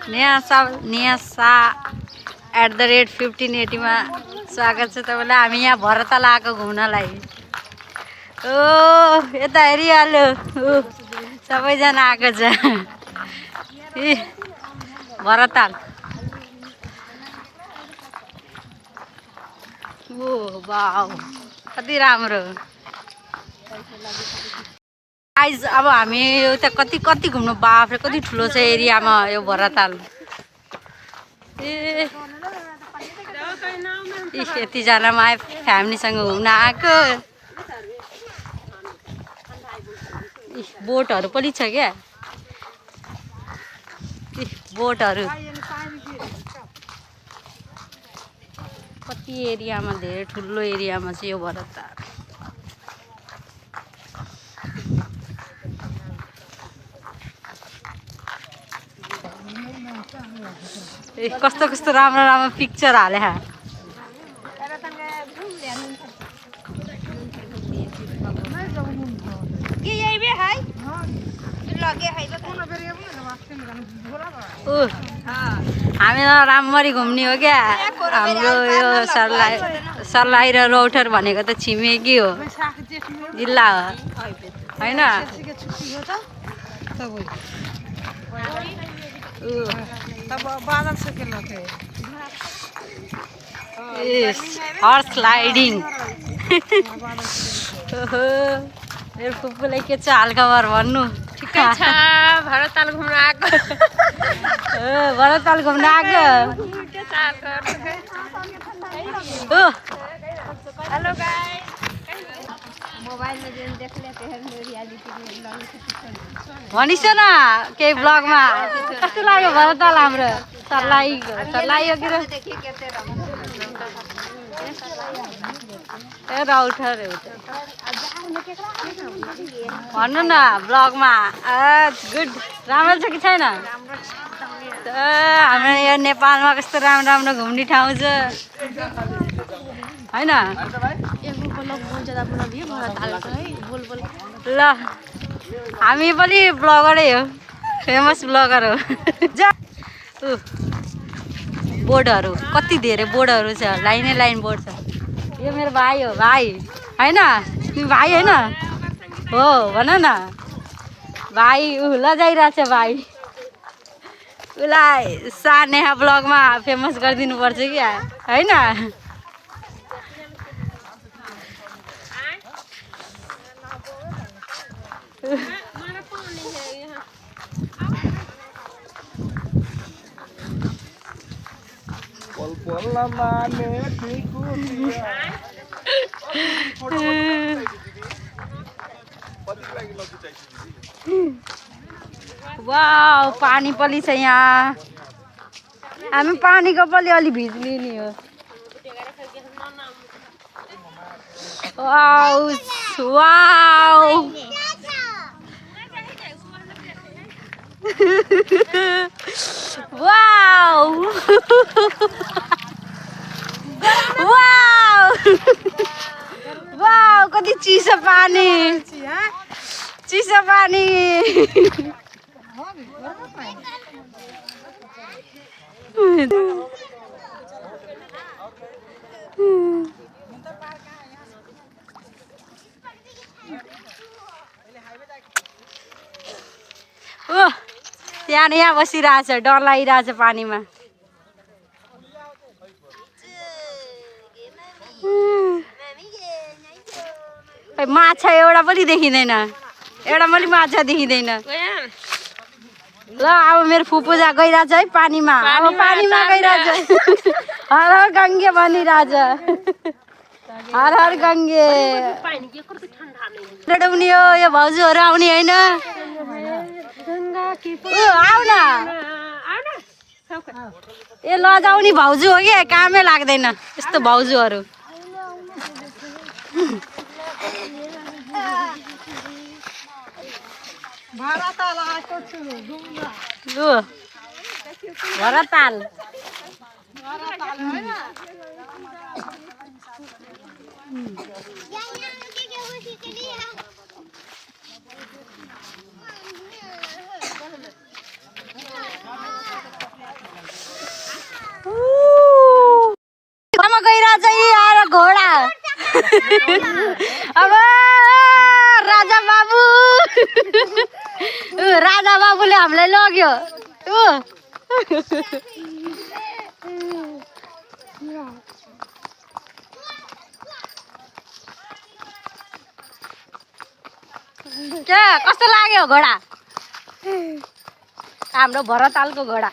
नेहा @1580 मा स्वागत छ तपाईँलाई। हामी यहाँ भरतताल आएको घुम्नलाई। ओ यता हेरिहाल्यो सबैजना आएको छ भरतताल। ओ वाउ कति राम्रो। गाइस अब हामी उता कति कति घुम्नु, बाफ्रे कति ठुलो छ एरियामा यो भरतताल। ए यतिजनामा फ्यामिलीसँग घुम्न आएको। बोटहरू पनि छ क्या, बोटहरू कति एरियामा, धेरै ठुलो एरियामा छ यो भरतताल। कस्तो कस्तो राम्रो राम्रो पिक्चर हाले। हामी राम्ररी घुम्ने हो क्या। हाम्रो यो सर्लाही र रौथर भनेको त छिमेकी हो, जिल्ला हो होइन। Horse riding. मेरो फुपूलाई के छ हालखबर भन्नु? ठिकै छ, भरतताल घुम्न आएको। भरतताल घुम्न आएको। हेलो गाइस, भनिस न केही ब्लगमा कस्तो लाग्यो भरतताल हाम्रो? सर्लाही हो कि रौथर भन्नु न ब्लगमा। गुड, राम्रो छ कि छैन? हाम्रो यो नेपालमा कस्तो राम्रो राम्रो घुम्ने ठाउँ छ होइन। ल हामी पनि ब्लगरै हो, फेमस ब्लगर हो। बोर्डहरू कति धेरै बोर्डहरू छ, लाइनै लाइन बोर्ड छ। यो मेरो भाइ हो, भाइ होइन? तिमी भाइ होइन हो भन न भाइ। लजाइरहेछ भाइ, उसलाई नेहा ब्लगमा फेमस गरिदिनु पर्छ क्या होइन। वाउ पानी पनि छ यहाँ। हामी पानीको पनि अलि भिज्ने नि हो। Wow wow wow wow wow कति चिसो पानी, चिसो पानी। यहाँ बसिरहेछ, डर लागिरहेछ पानीमा। माछा एउटा पनि देखिँदैन, एउटा पनि माछा देखिँदैन। ल अब मेरो फुपू जा गइरहेछ है पानीमा, अब पानीमा गइरहेछ। हर हर गङ्गे भनिरहेछ, हर हर गङ्गे। डुब्ने हो यो भाउजूहरू आउने होइन। आऊ न, ए लजाउने भाउजू हो कि कामै लाग्दैन यस्तो भाउजूहरू। भरतताल अब राजा बाबु राजा बाबुले हामीलाई लग्यो के कस्तो लाग्यो घोडा हाम्रो भरतालको घोडा